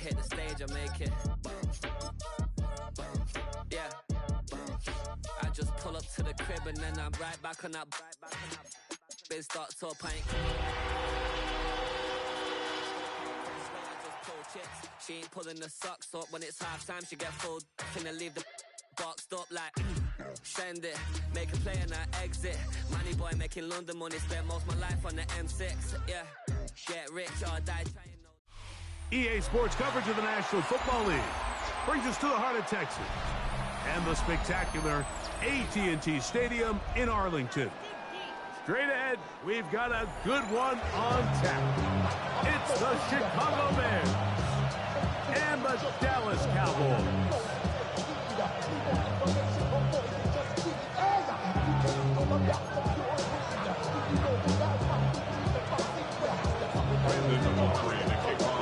hit the stage, I make it. Yeah. I just pull up to the crib and then I'm right back on that. Biz starts up, I ain't. She ain't pulling the socks up when it's halftime. She get full finna leave the boxed up like send it, make a play and I exit. Money boy making London money, spent most of my life on the M6. Yeah, get rich or die trying. EA Sports coverage of the National Football League brings us to the heart of Texas and the spectacular AT&T Stadium in Arlington. Straight ahead, we've got a good one on tap. It's the Chicago Bears and the Dallas Cowboys.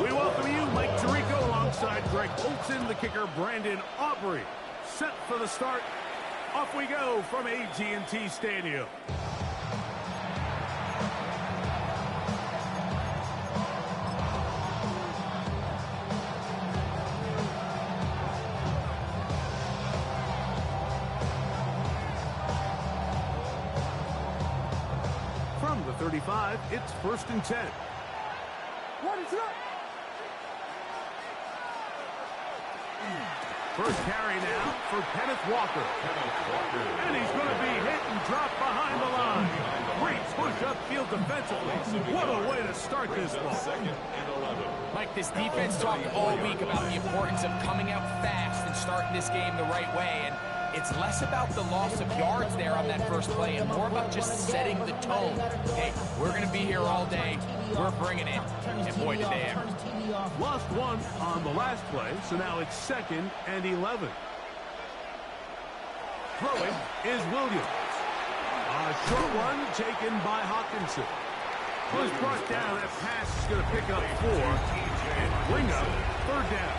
We welcome you, Mike Tirico, alongside Greg Olson, the kicker, Brandon Aubrey. Set for the start. Off we go from AT&T Stadium. From the 35, it's 1st and 10. What is up? First carry now for Kenneth Walker. And he's going to be hit and dropped behind the line. Great push upfield defensively. What a way to start this ball. Mike, this defense talked all week about the importance of coming out fast and starting this game the right way. And it's less about the loss of yards there on that first play and more about just setting the tone. Hey, we're going to be here all day. We're bringing it. And boy, did they ever. Lost one on the last play, so now it's 2nd and 11. Throwing is Williams. A short one taken by Hawkinson. Was brought down. That pass is going to pick up 4 and bring up 3rd down.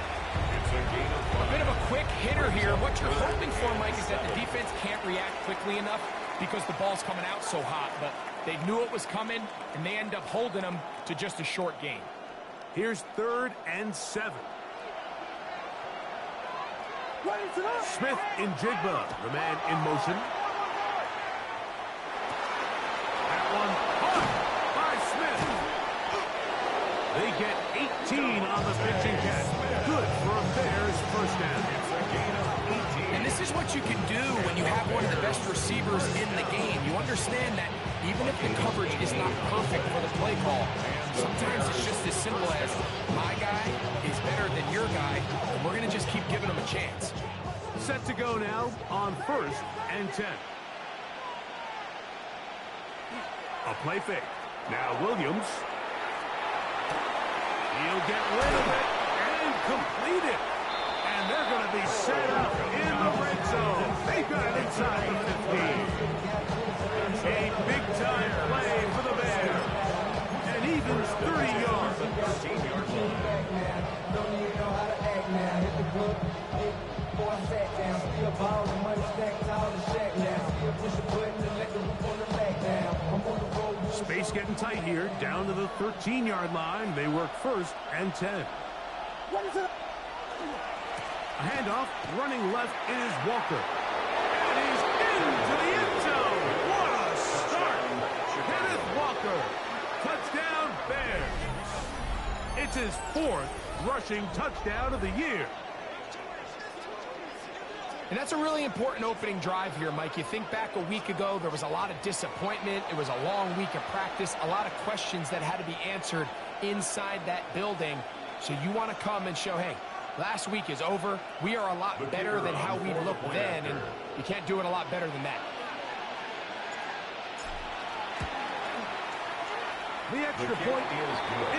A bit of a quick hitter here. What you're hoping for, Mike, is that the defense can't react quickly enough because the ball's coming out so hot. But they knew it was coming, and they end up holding them to just a short gain. Here's 3rd and 7. Smith in Jigba, the man in motion. That one caught by Smith. They get 18 on the pitching catch. Good for a Bears first down. And this is what you can do when you have one of the best receivers in the game. You understand that even if the coverage is not perfect for the play call, sometimes it's just as simple as my guy is better than your guy, and we're going to just keep giving him a chance. Set to go now on 1st and 10. A play fake. Now Williams. He'll get rid of it and complete it. And they're going to be set up in the red zone. They got it inside the 15. A big-time play for the Bears. And evens 30 yards. Space getting tight here, down to the 13-yard line. They work 1st and 10. What is it? A handoff, running left is Walker. And he's into the end zone. What a start. Kenneth Walker. Touchdown, Bears. It's his 4th rushing touchdown of the year. And that's a really important opening drive here, Mike. You think back a week ago, there was a lot of disappointment. It was a long week of practice, a lot of questions that had to be answered inside that building. So you want to come and show, hey, last week is over. We are a lot better than how we looked then, and you can't do it a lot better than that. The extra point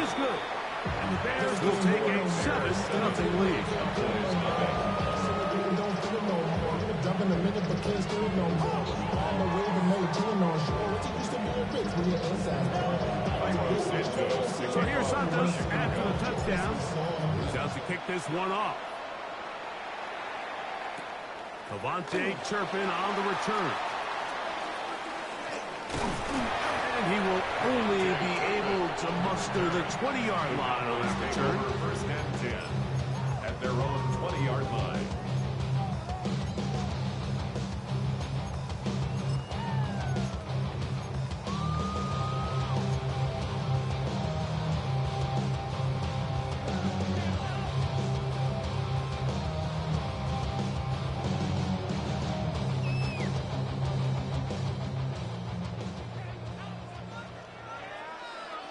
is good. And the Bears will take a 7-0 lead. So here's Santos after the touchdown. He's out to kick this one off. Cavante Turpin on the return. And he will only be able to muster the 20-yard line on that return. at their own 20-yard line.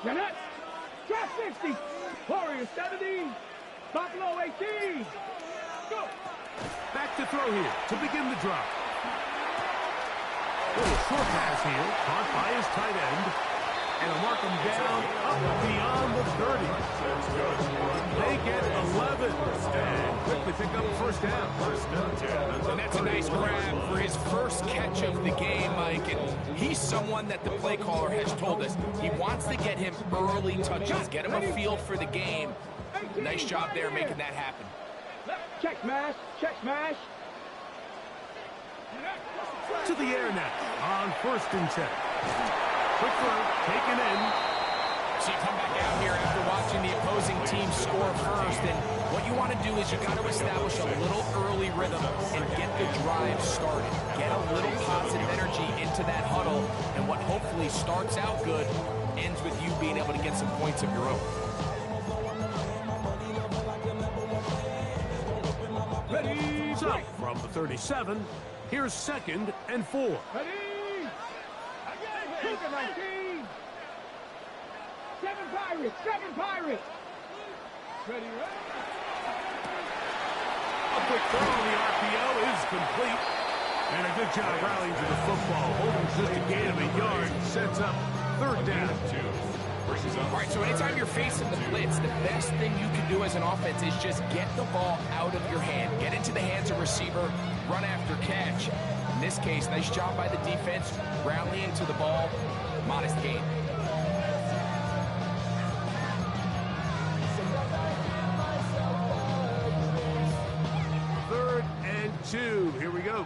Get it! Drop 60! Warriors 70! Buffalo 18! Go! Back to throw here to begin the drive. Little short pass here, caught by his tight end. And will mark him down up beyond the 30. They get 11 and quickly pick up first down. And that's a nice grab for his first catch of the game, Mike. And he's someone that the play caller has told us he wants to get him early touches, get him a feel for the game. Nice job there making that happen. Check smash! Check smash! To the air now on 1st and 10. Quick throw, taken in. So you come back out here after watching the opposing team score first, and what you want to do is you got to establish a little early rhythm and get the drive started. Get a little positive energy into that huddle, and what hopefully starts out good ends with you being able to get some points of your own. Ready, so from the 37, here's 2nd and 4. Ready! Take 19! 7 Pirates! 7 Pirates! Ready, ready! A quick throw on the RPO is complete. And a good job rallying to the football. Holding just a gain of a yard. Sets up 3rd down. All right, so anytime you're facing the blitz, the best thing you can do as an offense is just get the ball out of your hand. Get into the hands of receiver, run after catch. In this case, nice job by the defense, rallying to the ball, modest gain. Third and 2. Here we go.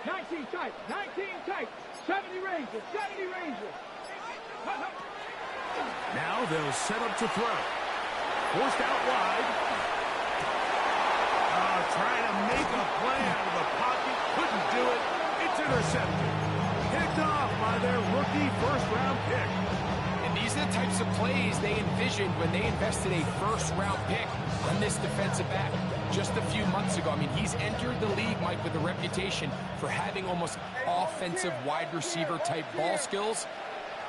19 tight! 19 tight! 70 Rangers! 70 Rangers! Now they'll set up to throw. Forced out wide. Trying to make a play out of the pocket. Couldn't do it. It's intercepted. Picked off by their rookie first-round pick. And these are the types of plays they envisioned when they invested a first-round pick on this defensive back just a few months ago. I mean, he's entered the league, Mike, with a reputation for having almost offensive wide receiver type ball skills.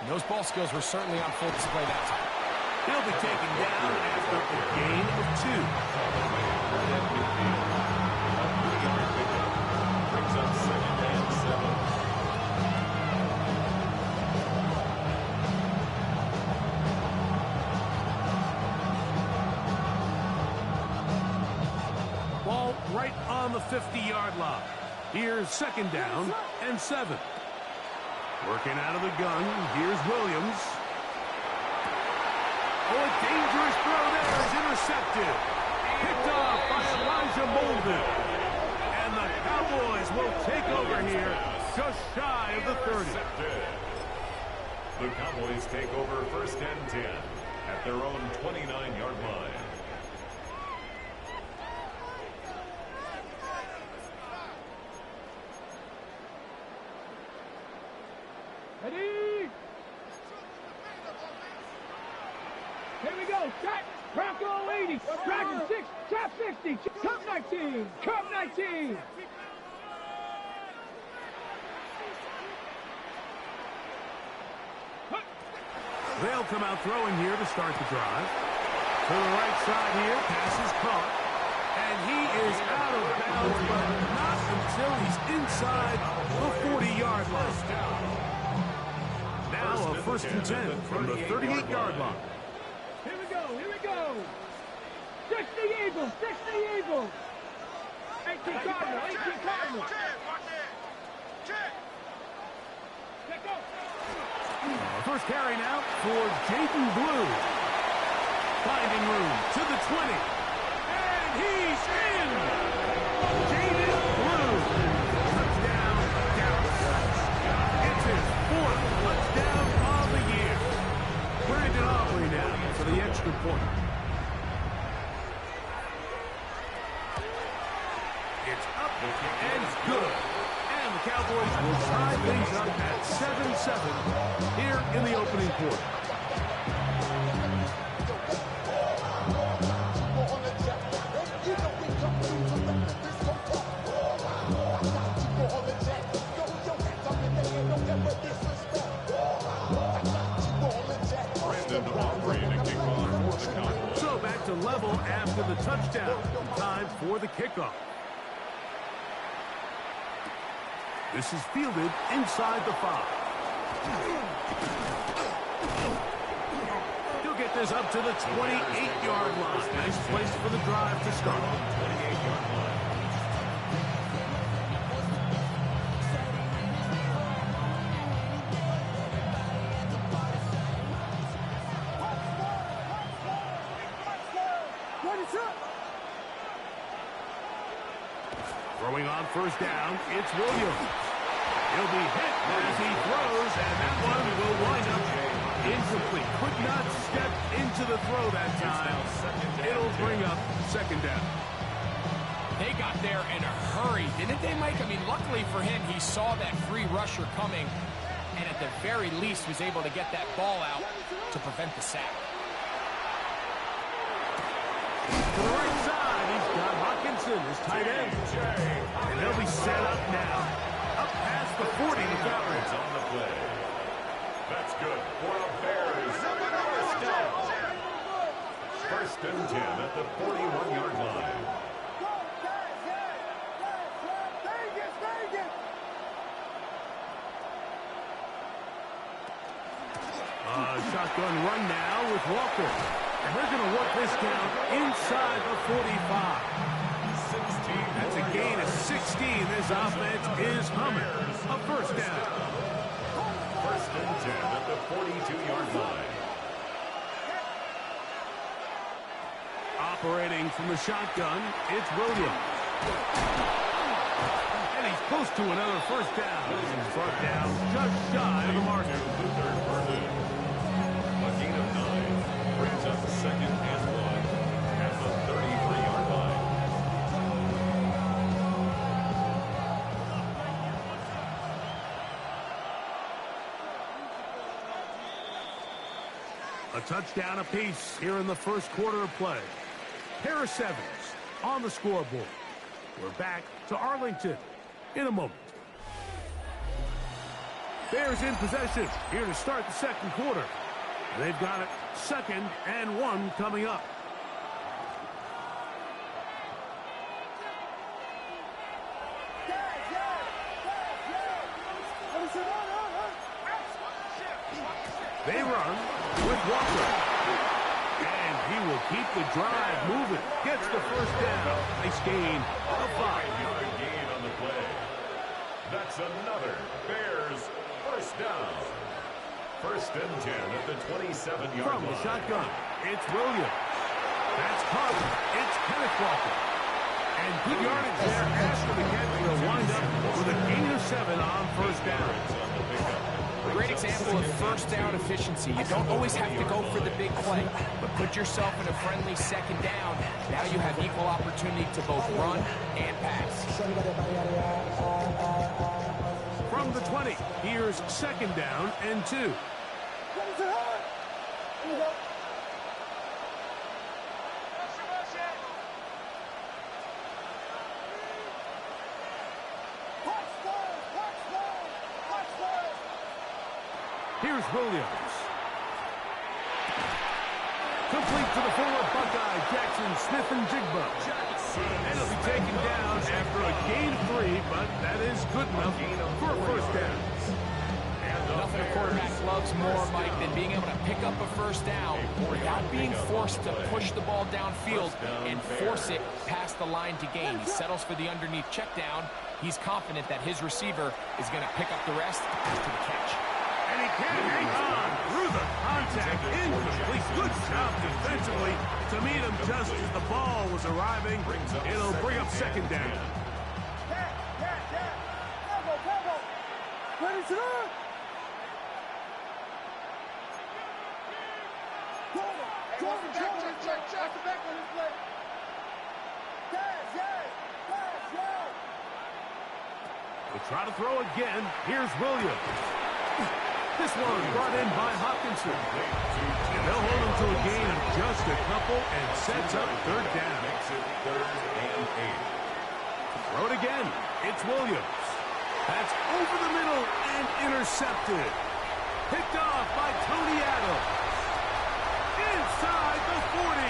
And those ball skills were certainly on full display that time. He'll be taken down after a gain of 2. Brings up 2nd and 7. Ball right on the 50-yard line. Here's 2nd down and 7. Working out of the gun. Here's Williams. Oh, a dangerous throw there is intercepted. Picked off by Elijah Molden. And the Cowboys will take over here just shy of the 30. The Cowboys take over 1st and 10 at their own 29-yard line. Ready? Here we go. Shot. Bronco 80. Dragon 6. Top 60. Cup 19. Cup 19. They'll come out throwing here to start the drive. To the right side here. Pass is caught. And he is out of bounds, but not until he's inside the 40-yard line. Now a 1st and 10 from the 38-yard line. Here we go. Here we go. 60 Eagles. 60 Eagles. 18 Cardinal. 18 Cardinal. Check go. First carry now for Jaden Blue. Finding room to the 20. And he's in! Jaden Blue. Touchdown, Dallas. It's his 4th touchdown of the year. Brandon Aubrey now for the extra point. 7 here in the opening quarter. So back to level after the touchdown. Time for the kickoff. This is fielded inside the 5. He'll get this up to the 28-yard line. Nice place for the drive to start. 28-yard line. Throwing on first down, it's Williams. He'll be hit as he throws, and that one will wind up incomplete. Could not step into the throw that time. It'll bring up second down. They got there in a hurry, didn't they, Mike? I mean, luckily for him, he saw that free rusher coming, and at the very least was able to get that ball out to prevent the sack. To the right side, he's got Hawkinson, his tight end. And they'll be set up now. Up past the 40 to Cowboys on the play. That's good for the Bears. First down. First and 10 at the 41-yard line. Shotgun run now with Walker. And they're going to work this down inside the 45. 16. That's a gain of 16. This offense is humming. A first down. First and 10 at the 42-yard line. Operating from the shotgun, it's Williams. And he's close to another first down. He's brought down just shy of the marker. A gain of 9 brings up second and 1 at the 33-yard line. A touchdown apiece here in the first quarter of play. Pair of 7s on the scoreboard. We're back to Arlington in a moment. Bears in possession here to start the second quarter. They've got it 2nd and 1 coming up. They run with Walker. And he will keep the drive moving. Gets the first down. Nice gain of 5-yard gain on the play. That's another Bears first down. First and 10 at the 27-yard line. From the shotgun, it's Williams. That's Carter. It's Kenneth Walker. And good yardage there after the catch. They'll wind up with a gain of 7 on first down. Great example of first down efficiency. You don't always have to go for the big play, but put yourself in a friendly second down. Now you have equal opportunity to both run and pass. From the 20, here's 2nd down and 2. Here's Williams. Complete to the former Buckeye, Jackson Smith-Njigba. And he'll be taken down after a gain of 3, but that is good enough for a first down. Nothing a quarterback loves more, Mike, than being able to pick up a first down without being forced to push the ball downfield and force it past the line to gain. He settles for the underneath check down. He's confident that his receiver is going to pick up the rest after the catch. And he can't hang on through the contact. Incomplete. Good job defensively to meet him just as the ball was arriving. It'll bring up second down. Ready to run! Check the back on this play. We'll try to throw again. Here's Williams. This one brought in by Hopkinson. And they'll hold him to a gain of just a couple and sets up third down. Makes it 3rd and 8. Throw it again. It's Williams. That's over the middle and intercepted. Picked off by Tony Adams. Inside the 40.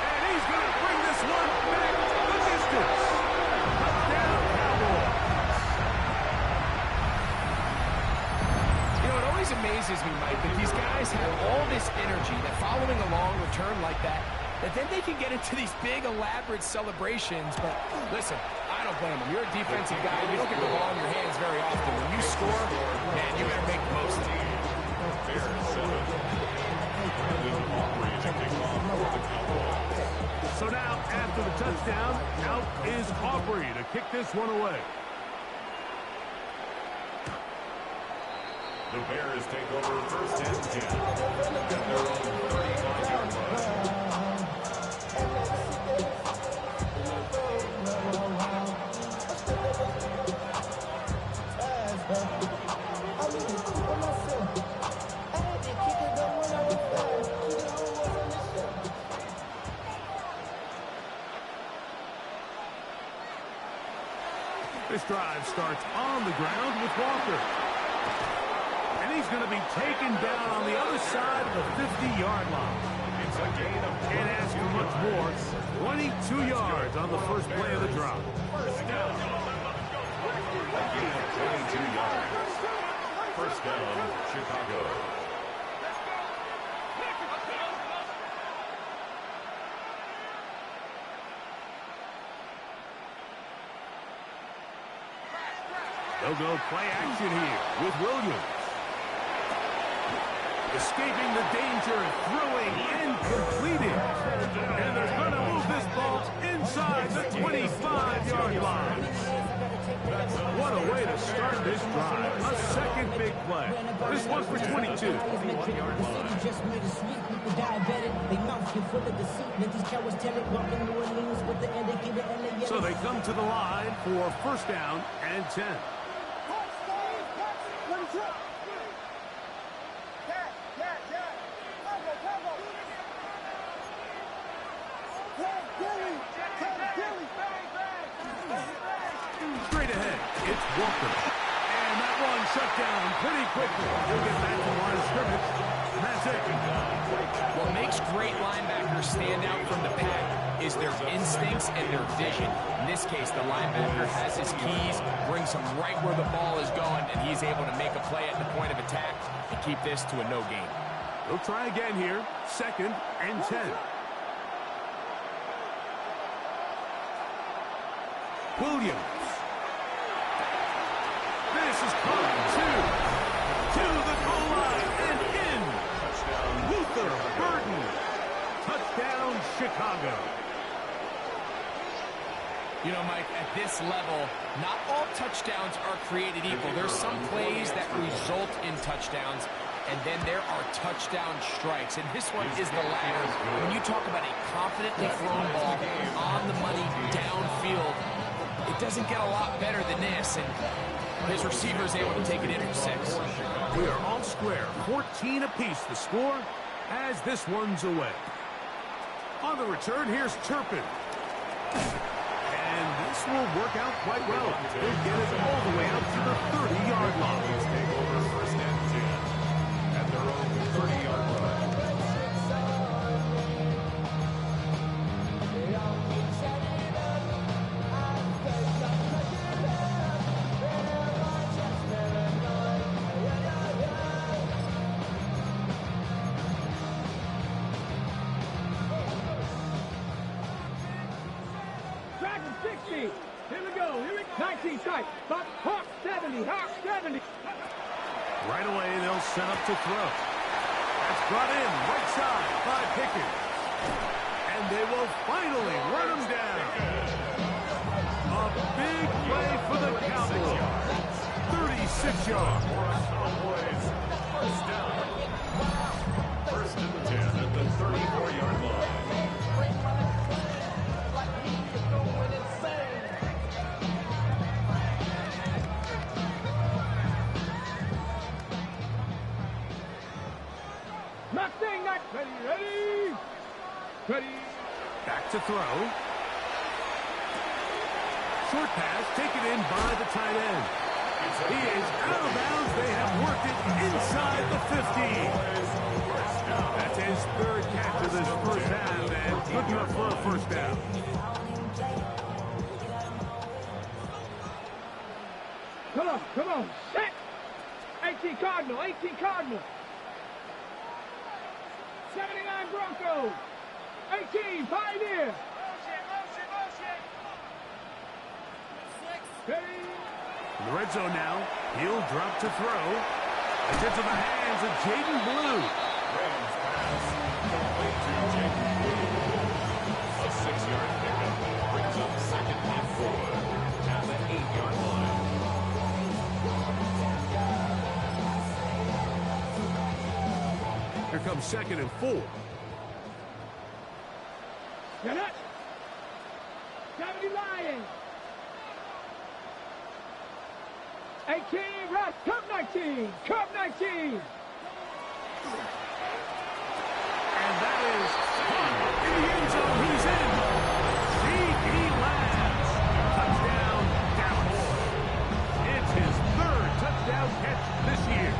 And he's going to bring this one back the distance. Touchdown, Cowboys. You know, it always amazes me, Mike, that these guys have all this energy, that following a long return like that then they can get into these big, elaborate celebrations. But listen, I don't blame them. You're a defensive guy. You don't get the ball in your hands very often. When you score, man, you better make the most of it. Bears 7. Brandon Aubrey to kick off for the Cowboys. So now, after the touchdown, out is Aubrey to kick this one away. The Bears take over 1st and 10 at their own 35-yard line. This drive starts on the ground with Walker. And he's going to be taken down on the other side of the 50-yard line. It's a gain of Can't ask for much more. 22 yards on the first play of the drop. 1st down. Again, 22 yards. 1st down, Chicago. They'll go play action here with Williams. Escaping the danger, throwing, and completing. And they're going to move this ball inside the 25-yard line. What a way to start this drive. A second big play. This one's for 22. So they come to the line for 1st down and 10. Straight ahead, it's Walker. And that one shut down pretty quickly. He'll get back to the line of scrimmage. And that's it. What makes great linebackers stand out from the pack is their instincts and their vision. In this case, the linebacker has his keys, brings him right where the ball is going, and he's able to make a play at the point of attack and keep this to a no gain. They'll try again here. 2nd and 10. Williams. This is caught to the goal line and in. Touchdown, Luther Burden. Touchdown, Chicago. You know, Mike, at this level, not all touchdowns are created equal. There's some plays that result in touchdowns, and then there are touchdown strikes. And this one is the latter. When you talk about a confidently thrown ball on the money downfield, it doesn't get a lot better than this, and his receiver is able to take it in for 6. We are all square. 14 apiece the score as this one's away. On the return, here's Turpin. And this will work out quite well. They'll get it all the way out to the 30-yard line. take over 1st and 10 at their own 30-yard line. Dragon 60. Here we go. 19 tight. Hawk 70. Hawk 70. Right away, they'll set up to throw. That's brought in right side by Pickens. And they will finally run him down. A big play for the Cowboys. 36 yards. Cowboys, 1st down. 1st and 10 at the 34-yard line. Ready. Back to throw. Short pass taken in by the tight end. He is out of bounds. They have worked it inside the 50. That's his third catch of this first half, and good enough for a first down. Come on, set. 18 Cardinal, 18 Cardinal. 79 Broncos. 18 Pioneer. Ready. In the red zone now, he'll drop to throw. It's into the hands of Jaden Blue. Rams pass. Complete to Jaden Blue. A 6-yard pickup brings up 2nd and 4 at the 8-yard line. Here comes 2nd and 4. Get it. 70 Lions. 18 Russ. Cup 19. Cup 19. And that is in the end zone. He's in. C.D. Lambs. Touchdown, Dallas. It's his 3rd touchdown catch this year.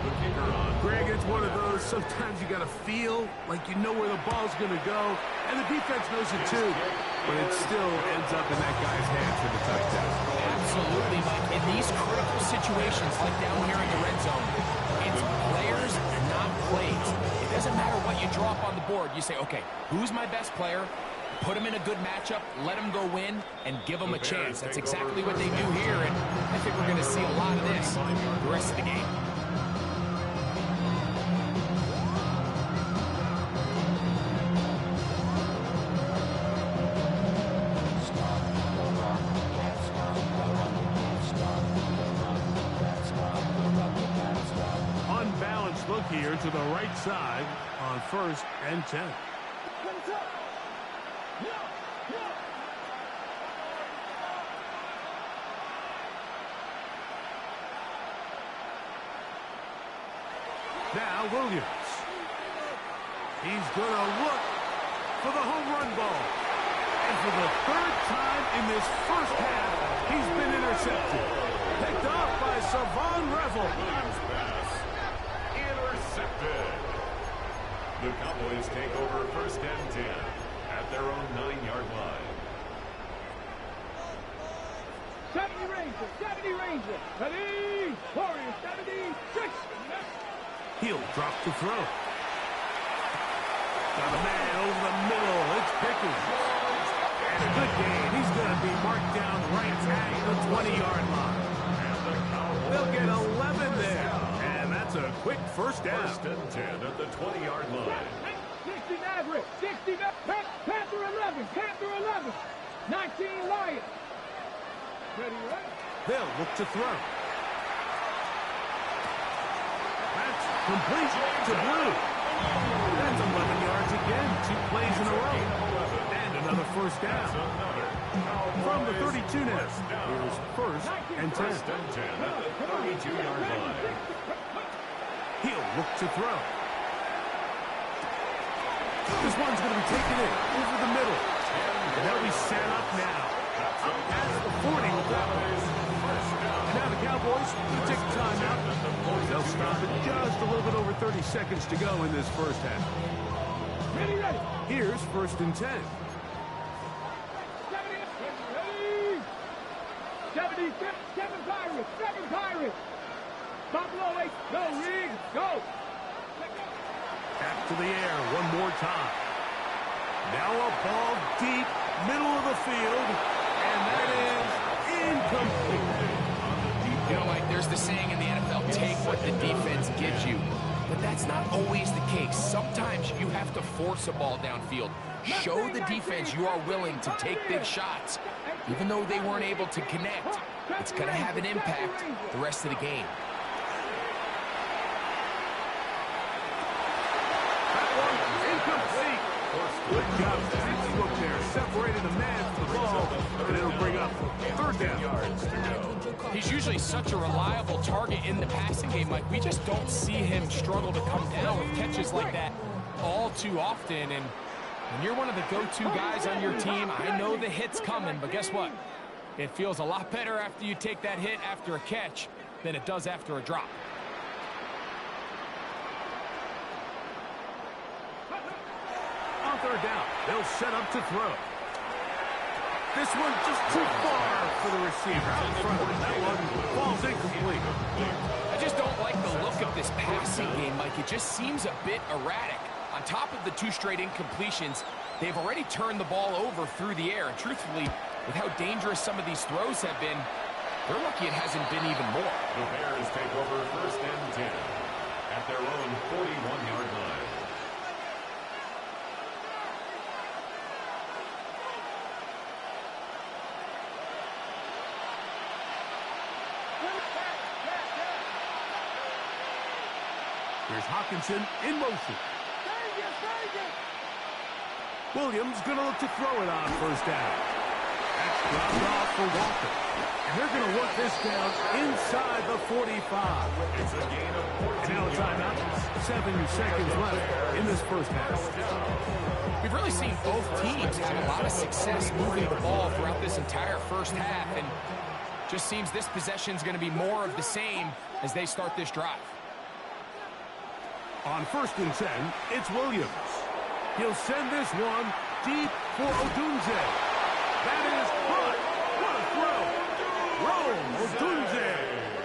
The kicker on. Greg, it's one of those, sometimes you got to feel like you know where the ball's going to go, and the defense knows it too, but it still ends up in that guy's hands for the touchdown. Absolutely, Mike. In these critical situations, like down here in the red zone, it's players, not plays. It doesn't matter what you drop on the board. You say, okay, who's my best player? Put him in a good matchup, let him go win, and give him a chance. That's exactly what they do here, and I think we're going to see a lot of this the rest of the game. Look here to the right side on 1st and 10. Now Williams. He's going to look for the home run ball. And for the 3rd time in this first half, he's been intercepted. Picked off by Savon Revel. Intercepted. The Cowboys take over 1st and 10 at their own 9-yard line. 70 Rangers, 70 Rangers. Ready. Warriors, 76. He'll drop the throw. Got a man over the middle. It's Pickens. And a good game. He's going to be marked down right at the 20-yard line. They'll get 11 there. And that's a quick first down. 1st and 10 at the 20-yard line. 60 Maverick, 60 Panther 11, Panther 11. 19 Lions. Ready, right? They'll look to throw. That's complete to Blue. That's 11 yards again. 2 plays in a row. And another first down. From the 32 now. Here's 1st and 10. 1st and 10 at the 32-yard line. He'll look to throw. This one's going to be taken in over the middle. And they'll be set up now. Up past the 40 with that one. And now the Cowboys will take a timeout. They'll stop it just a little bit over 30 seconds to go in this first half. Ready, ready. Here's 1st and 10. 70, 7 Pirates, 7 Pirates. Buffalo 8, go, Reed, go. Back to the air one more time. Now a ball deep, middle of the field, and that is incomplete. You know, Mike, there's the saying in the NFL, take what the defense gives you. But that's not always the case. Sometimes you have to force a ball downfield. Show the defense you are willing to take big shots. Even though they weren't able to connect, it's going to have an impact the rest of the game. That one incomplete. Good job. Look there, separated the man from the ball, and it'll bring up 3rd down. He's usually such a reliable target in the passing game, Mike. We just don't see him struggle to come down with catches like that. all too often, and when you're one of the go-to guys on your team, I know the hit's coming, but guess what? It feels a lot better after you take that hit after a catch than it does after a drop. On third down, they'll set up to throw. This one just too far for the receiver. Out in front of him. That one falls incomplete. I just don't like the look of this passing game, Mike. It just seems a bit erratic. On top of the 2 straight incompletions, they've already turned the ball over through the air. And truthfully, with how dangerous some of these throws have been, they're lucky it hasn't been even more. The Bears take over 1st and 10 at their own 41-yard line. Here's Hawkinson in motion. Williams going to look to throw it on 1st down. That's dropped off for Walker. And they're going to work this down inside the 45. It's a gain of 14 and now a timeout. 7 seconds left in this 1st half. We've really seen both teams have a lot of success moving the ball throughout this entire 1st half, and just seems this possession is going to be more of the same as they start this drive. On 1st and 10, it's Williams. He'll send this one deep for Odunze. That is caught. What a throw. Odunze.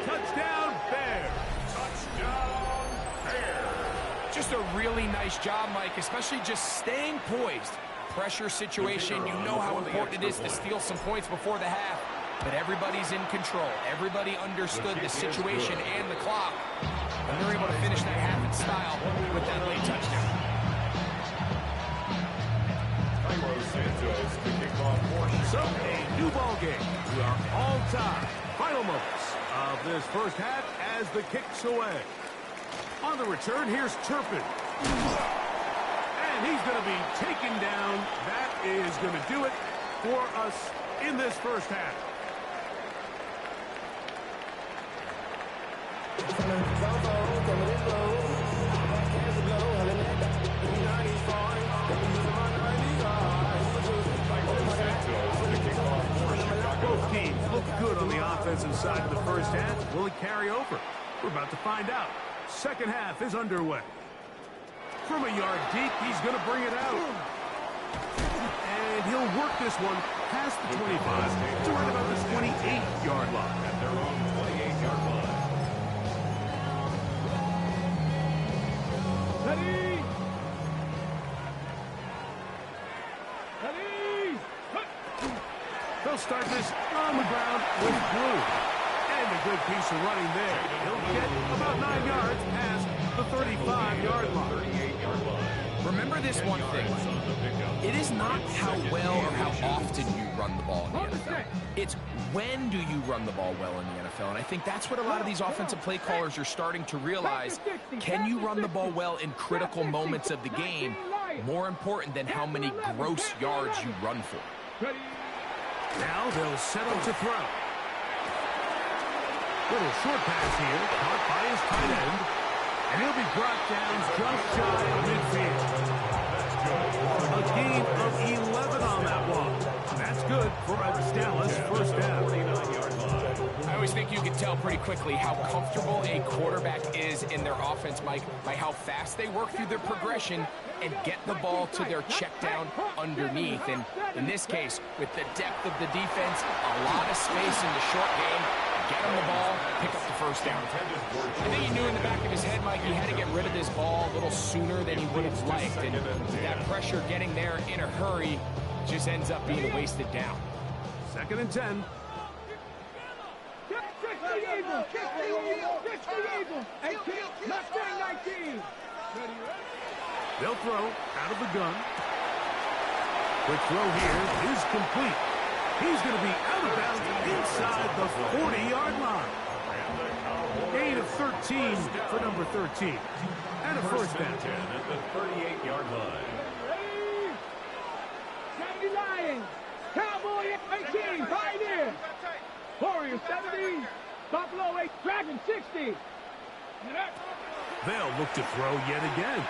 Touchdown, Bears. Touchdown, Bears. Just a really nice job, Mike, especially just staying poised. Pressure situation, you know how important it is to steal some points before the half, but everybody's in control. Everybody understood the situation and the clock, and they're able to finish that half in style with that late touchdown. So, a new ball game. We are all tied. Final moments of this 1st half as the kick's away. On the return, here's Turpin. And he's going to be taken down. That is going to do it for us in this 1st half. Both teams look good on the offensive side of the 1st half. Will it carry over? We're about to find out. 2nd half is underway. From a yard deep, he's going to bring it out. And he'll work this one past the 25 to right about the 28-yard line. At their own 28-yard line. Ready! Ready! They'll start this on the ground with Blue. And a good piece of running there. He'll get about 9 yards past the 35-yard line. 38-yard line. Remember this one thing. It is not how well or how often you run the ball in the NFL. It's when do you run the ball well in the NFL. And I think that's what a lot of these offensive play callers are starting to realize. Can you run the ball well in critical moments of the game? More important than how many gross yards you run for. Now they'll set up to throw. Little short pass here, caught by his tight end. And he'll be brought down just shy of midfield. A gain of 11 on that one. That's good for a Dallas 1st down. 49-yard line. I always think you can tell pretty quickly how comfortable a quarterback is in their offense, Mike, by how fast they work through their progression and get the ball to their check down underneath. And in this case, with the depth of the defense, a lot of space in the short game, get him the ball, pick up the 1st down. I think he knew in the back of his head, Mike, he had to get rid of this ball a little sooner than he would have liked. And that pressure getting there in a hurry just ends up being a wasted down. 2nd and 10. Check the Eagles! Check the Eagles! Check the Eagles! 18, Mustang 19! Ready? They'll throw out of the gun. The throw here is complete. He's going to be out of bounds inside the 40-yard line. Gain of 13 for number 13. And a 1st down. At the 38-yard line. Ready? Sandy Lions! Cowboys 18, Pioneer! Warriors 70, Buffalo 8, Dragon 60. They'll look to throw yet again.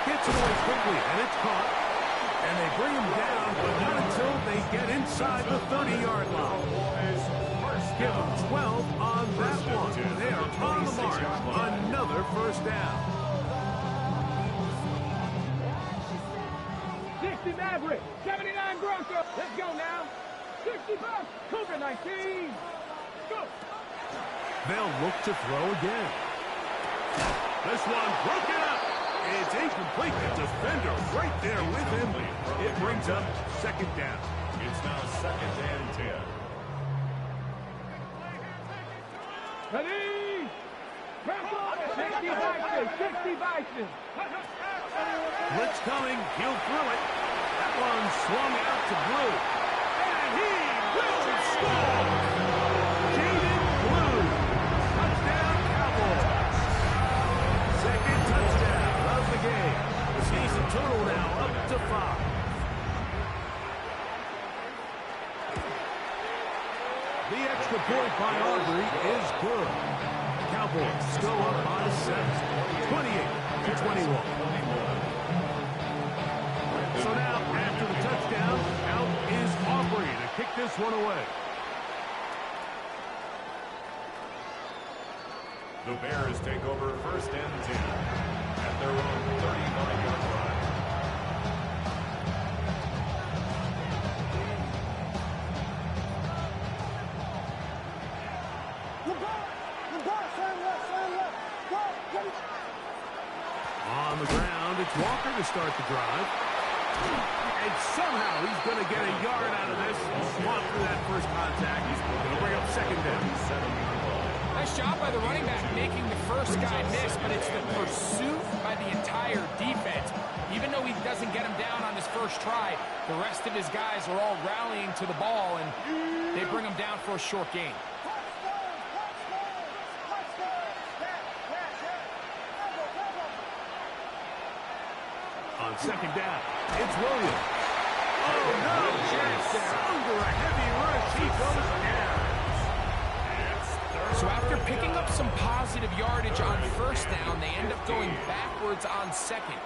Gets it away quickly, and it's caught. And they bring him down, but not until they get inside the 30-yard line. Give them 12 on that one. They are on the mark. Another first down. 60 Maverick, 79 Broncos. Let's go now. 60 Bucks, Cougar 19. Go. They'll look to throw again. This one broken up. It's incomplete. The defender right there with him. It brings up second down. It's now 2nd and 10. Ready? 60 Bison, 60 Bison. Blitz coming. He'll throw it. That one swung out to Blue. And he will score. Jaden Blue. Touchdown Cowboys. Second touchdown of the game. The season total now up to 5. The extra point by Aubrey is good. Cowboys go up by 7, 28-21. So now, after the touchdown, out is Aubrey to kick this one away. The Bears take over 1st and 10 at their own 39-yard line. On the ground, it's Walker to start the drive. And somehow he's going to get a yard out of this. Walk through that first contact. He's going to bring up second down. Nice job by the running back making the first guy miss, but it's the pursuit by the entire defense. Even though he doesn't get him down on his first try, the rest of his guys are all rallying to the ball, and they bring him down for a short gain. On second down, it's Williams. Oh, no chance there. Under a heavy rush, he goes down. So after picking up some positive yardage on first down, they end up going backwards on second.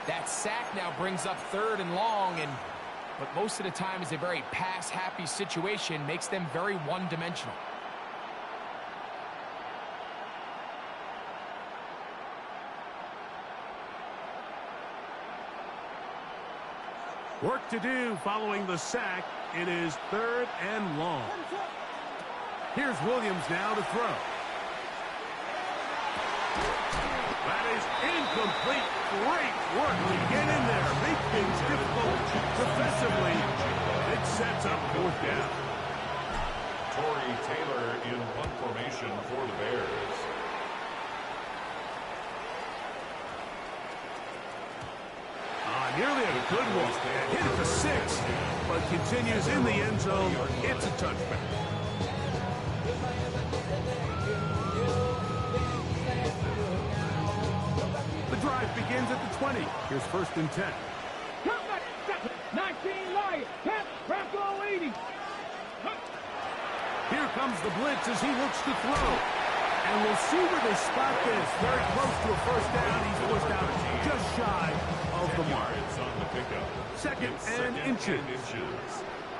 That sack now brings up 3rd and long, and what most of the time is a very pass-happy situation, makes them very one-dimensional. Work to do following the sack. It is 3rd and long. Here's Williams now to throw. That is incomplete. Great work to get in there. Make things difficult defensively. It sets up 4th down. Torrey Taylor in punt formation for the Bears. Nearly a good one. Hit at the 6, but continues in the end zone. It's a touchback. The drive begins at the 20. Here's 1st and 10. 19 Lions, 10 Bronco 80. Here comes the blitz as he looks to throw. And we'll see where they spot this. Very close to a first down. He's pushed out just shy of the mark. On the pickup. Second and inches.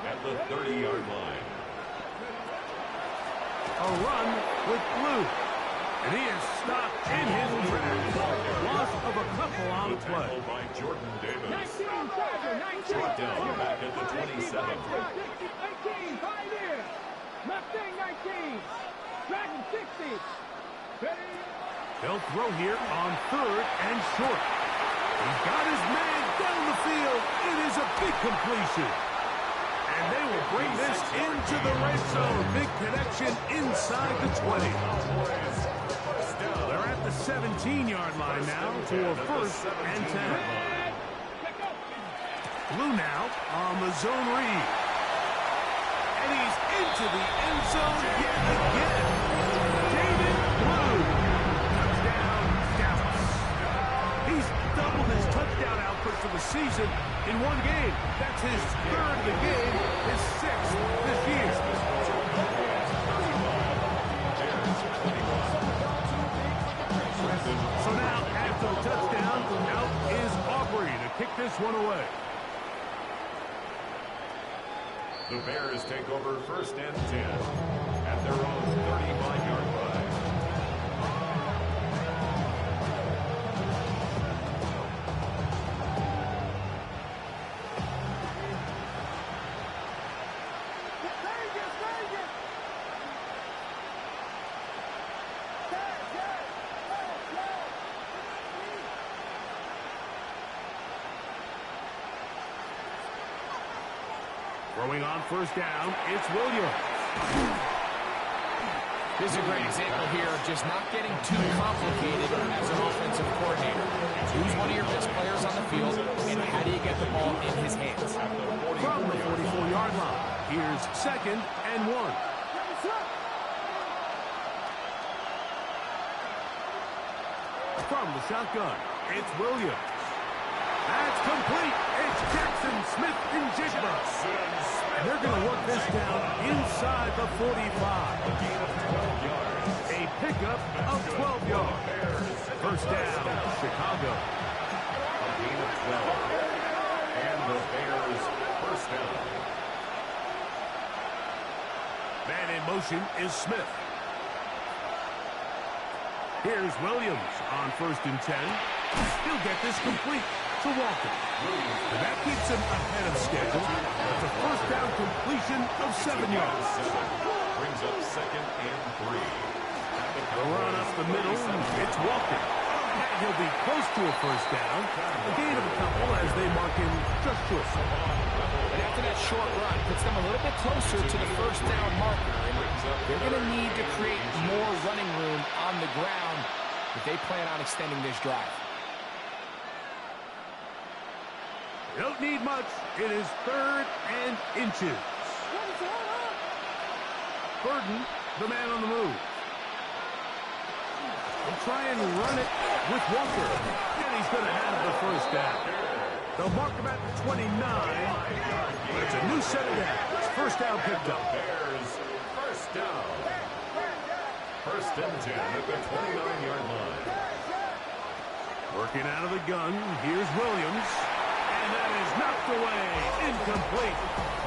At the 30-yard line. A run with Blue. And he is stopped in his tracks. Loss of a couple on the play. By Jordan Davis. 19, Brought down back at the 27. 19, 5 here. Mustang 19. Dragon 60. Ready? They'll throw here on 3rd and short. He's got his man down the field. It is a big completion. And they will bring this into the red zone. Big connection inside the 20. They're at the 17-yard line now to a 1st and 10. Blue now on the zone read. And he's into the end zone yet again. Jaden Blue. Touchdown, Dallas. He's doubled his touchdown output for the season in one game. That's his 3rd of the game, his 6th this year. So now, after the touchdown, out is one away. The Bears take over 1st and 10 at their own 35-yard line. Throwing on 1st down, it's Williams. This is a great example here of just not getting too complicated as an offensive coordinator. Who's one of your best players on the field, and how do you get the ball in his hands? From the 44-yard line, here's 2nd and 1. From the shotgun, it's Williams. That's complete. It's Jackson Smith-Njigba. And they're going to work this down inside the 45. A pickup of 12 yards. 1st down, Chicago. A gain of 12. And the Bears 1st down. Man in motion is Smith. Here's Williams on 1st and 10. He'll get this complete to Walker. And that keeps him ahead of schedule. That's a 1st down completion of 7 yards. Brings up 2nd and 3. The run up the middle, it's Walker. And he'll be close to a 1st down. A gain of a couple as they mark him just short. And after that short run, puts them a little bit closer to the 1st down marker. And they're going to need to create more running room on the ground if they plan on extending this drive. They don't need much. It is 3rd and inches. Burden, the man on the move. They'll try and run it with Walker. And he's going to have the 1st down. They'll mark him at the 29. But it's a new set of downs. 1st down picked up. Bears 1st down. 1st and 10 at the 29-yard line. Working out of the gun. Here's Williams. And that is knocked away. Incomplete.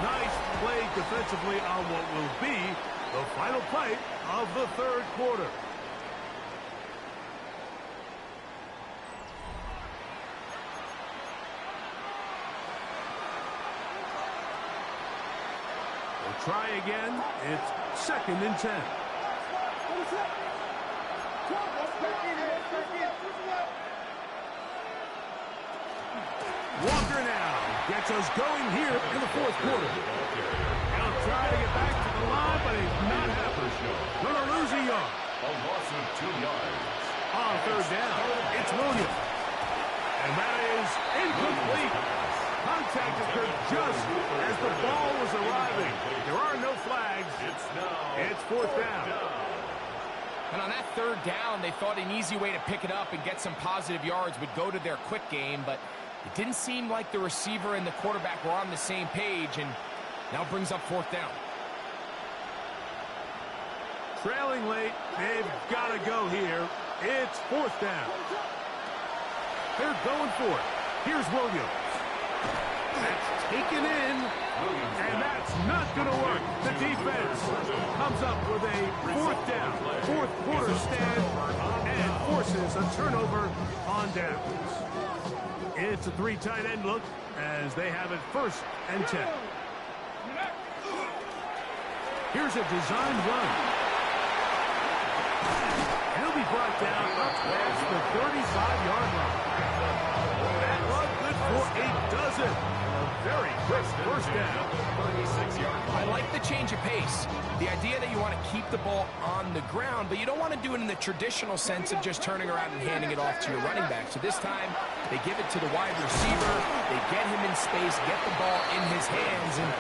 Nice play defensively on what will be the final play of the 3rd quarter. We'll try again. It's 2nd and 10. Walker now gets us going here in the 4th quarter. He'll try to get back to the line, but he's not happy. Going to lose a yard. A loss of 2 yards. On 3rd down, it's Williams. And that is incomplete. Contact occurred just as the ball was arriving. There are no flags. It's 4th down. And on that 3rd down, they thought an easy way to pick it up and get some positive yards would go to their quick game, but it didn't seem like the receiver and the quarterback were on the same page, and now brings up 4th down. Trailing late, they've got to go here. It's 4th down. They're going for it. Here's Williams. That's taken in, and that's not going to work. The defense comes up with a 4th down, 4th quarter stand, and forces a turnover on downs. It's a 3 tight end look as they have it 1st and 10. Here's a designed run. And he'll be brought down up past the 35-yard line. That run good for a dozen. A very quick 1st down. 36-yard line. I like the change of pace. The idea that you want to keep the ball on the ground, but you don't want to do it in the traditional sense of just turning around and handing it off to your running back. So this time, they give it to the wide receiver. They get him in space, get the ball in his hands, and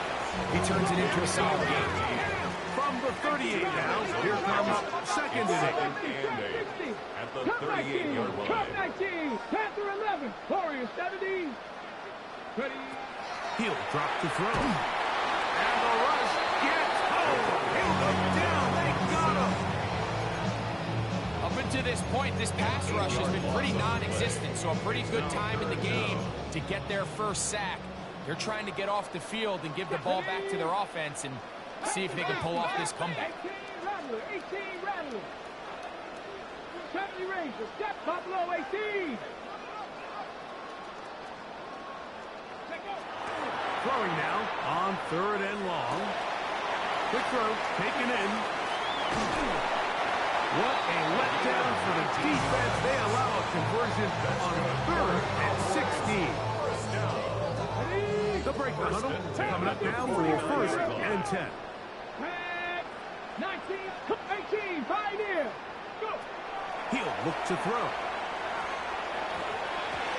he turns it into a solid game. From the 38 now, here comes 2nd and 8. At the 38-yard line. Cup 19, Panther 11, Warriors 70. Ready. He'll drop the throw. And the rush gets home. He'll go down. They got him. Up into to this point, this pass rush has been pretty non-existent, so a pretty good time in the game to get their first sack. They're trying to get off the field and give the ball back to their offense and see if they can pull off this comeback. 18 Rattler. 70 Rangers. Got Pablo 18. Throwing now on 3rd and long. Quick throw, taken in. What a letdown for the defense. They allow a conversion on 3rd and 16. They'll break the huddle. Coming up now for 1st and 10. 19, 18, Pioneer. Go. He'll look to throw.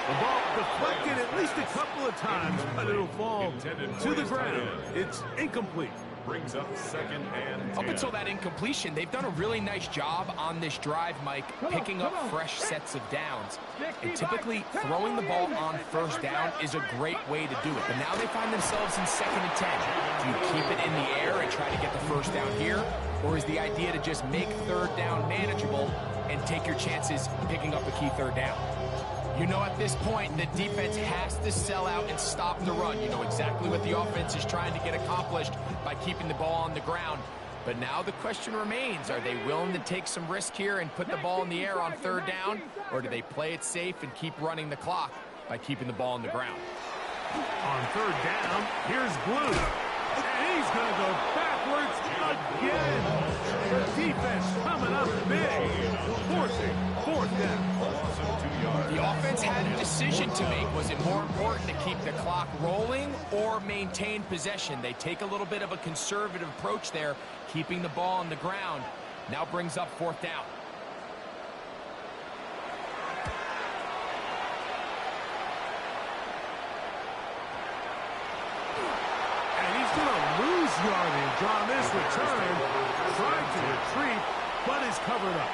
The ball deflected at least a couple of times, but it'll fall to the ground. It's incomplete. Brings up 2nd and 10. Up until that incompletion, they've done a really nice job on this drive, Mike, picking up fresh sets of downs. And typically, throwing the ball on 1st down is a great way to do it. But now they find themselves in 2nd and 10. Do you keep it in the air and try to get the 1st down here? Or is the idea to just make 3rd down manageable and take your chances picking up a key 3rd down? You know, at this point, the defense has to sell out and stop the run. You know exactly what the offense is trying to get accomplished by keeping the ball on the ground. But now the question remains, are they willing to take some risk here and put the ball in the air on 3rd down? Or do they play it safe and keep running the clock by keeping the ball on the ground? On 3rd down, here's Blue. And he's going to go backwards again. The defense coming up big, forcing 4th down. The offense had a decision to make. Was it more important to keep the clock rolling or maintain possession? They take a little bit of a conservative approach there, keeping the ball on the ground. Now brings up 4th down. And he's going to lose yardage on this return. Trying to retreat, but is covered up.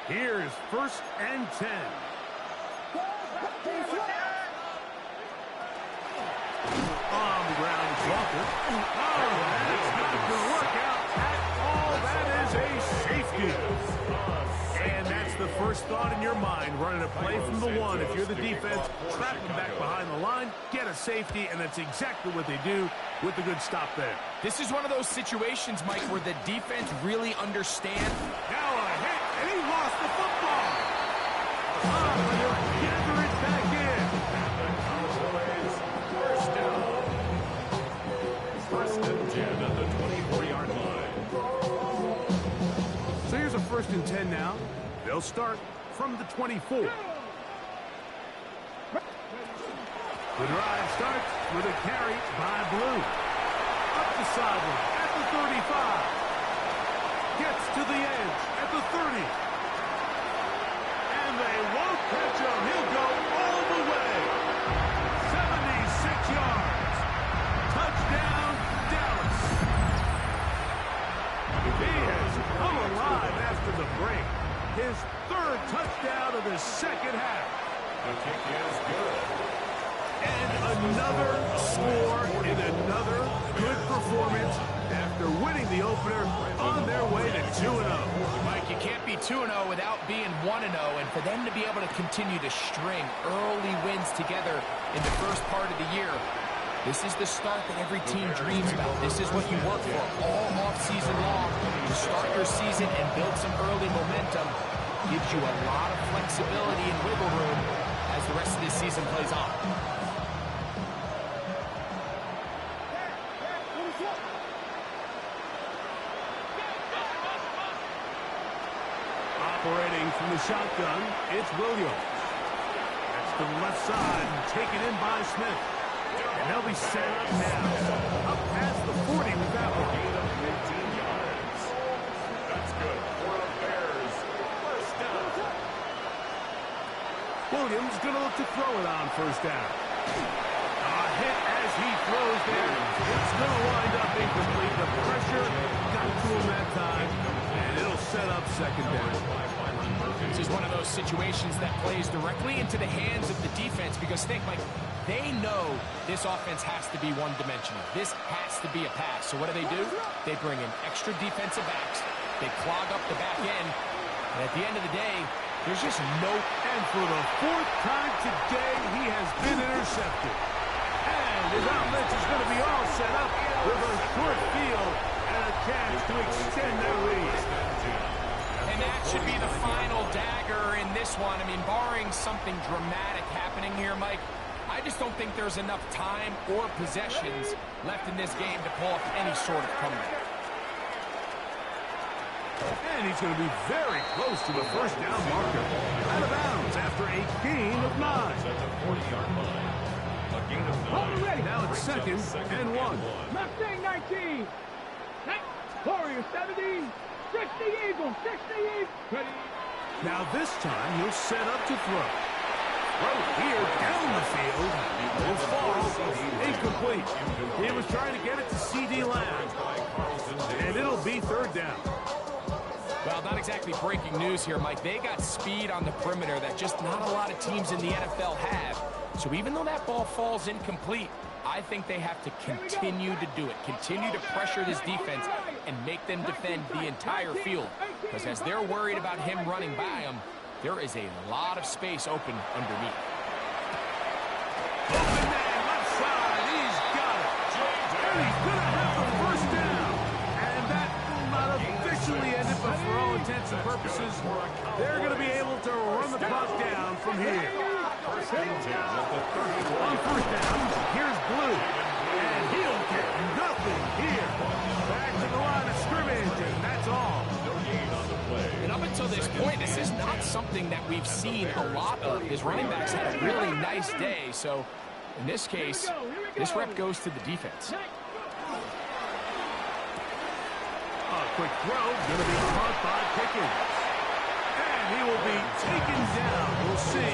Here's 1st and 10. On the ground, Walker. Oh, that's not going to work out at all. That is a safety. And that's the first thought in your mind, running a play from the 1. If you're the defense, trap them back behind the line, get a safety, and that's exactly what they do with the good stop there. This is one of those situations, Mike, where the defense really understands. Now a hit, and he lost the football. Oh, and he'll gather it back in. Cowboys, 1st down. 1st and 10 at the 24-yard line. So here's a 1st and 10 now. They'll start from the 24. The drive starts with a carry by Blue. Up the sideline at the 35. Gets to the edge at the 30. And they won't catch him. He'll go all the way. 76 yards. Touchdown, Dallas. He has come alive after the break. His 3rd touchdown of the 2nd half. The kick is good. And another score in another good performance after winning the opener on their way to 2-0. Mike, you can't be 2-0 without being 1-0, and for them to be able to continue to string early wins together in the first part of the year, this is the start that every team dreams about. This is what you work for all offseason long, to start your season and build some early momentum. Gives you a lot of flexibility and wiggle room as the rest of this season plays on. Operating from the shotgun, it's Williams. That's to the left side, taken in by Smith. And they'll be set up now. Up past the 40 with that one. Gain of 15 yards. That's good for the Bears. 1st down. Williams going to look to throw it on 1st down. A hit as he throws there. It's going to wind up incomplete. The pressure got to him that time. And it'll set up second down. This is one of those situations that plays directly into the hands of the defense because think, Mike, they know this offense has to be one-dimensional. This has to be a pass. So what do? They bring in extra defensive backs. They clog up the back end. And at the end of the day, there's just no... And for the fourth time today, he has been intercepted. And his offense is going to be all set up with a short field and a chance to extend their lead. And that should be the final dagger in this one. I mean, barring something dramatic happening here, Mike, I just don't think there's enough time or possessions left in this game to pull off any sort of comeback. And he's going to be very close to the first down marker. Out of bounds after a gain of 9. At the 40-yard line. A gain of 9. Now it's second and 1. Mustang 19. Warrior 70. 60 Eagles. 60 Eagles. Ready. Now this time he'll set up to throw. Throw here down the field. Will fall incomplete. He was trying to get it to C.D. Lamb. And it'll be third down. Well, not exactly breaking news here, Mike. They got speed on the perimeter that just not a lot of teams in the NFL have. So even though that ball falls incomplete, I think they have to continue to do it. Continue to pressure this defense and make them defend the entire field. Because as they're worried about him running by them, there is a lot of space open underneath. Open man, left side. He's got it. And he's going to have the first down. And that will not officially end it, but for all intents and purposes, they're going to be able to run the clock down from here. First and 10 at the 31. On first down, here's Blue. And he'll get nothing here. Back to the line of scrimmage, and that's all. No gain on the play. And up until this point, this is not something that we've seen a lot of. His running backs had a really nice day, so in this case, this rep goes to the defense. Quick throw, going to be caught by Pickens. And he will be taken down. We'll see.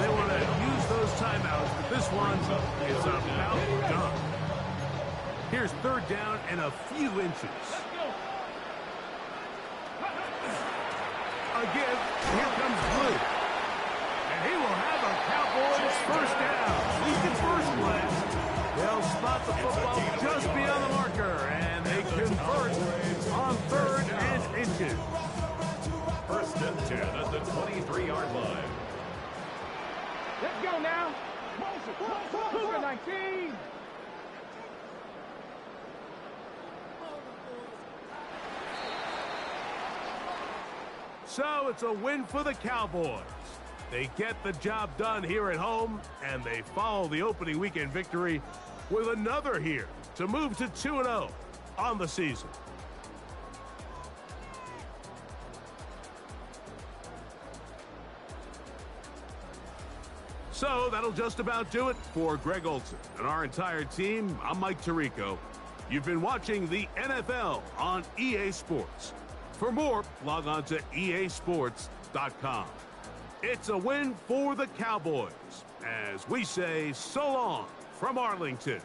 They want to use those timeouts, but this one is about done. Here's third down and a few inches. Again, here comes Blue. And he will have a Cowboys first down. At least at first glance. They'll spot the football just beyond the marker, and they convert on third and inches. First and 10 at the 23-yard line. Let's go now. Cougar 19. So it's a win for the Cowboys. They get the job done here at home, and they follow the opening weekend victory with another here to move to 2-0 on the season. So that'll just about do it for Greg Olson and our entire team. I'm Mike Tirico. You've been watching the NFL on EA Sports. For more, log on to easports.com. It's a win for the Cowboys, as we say so long from Arlington.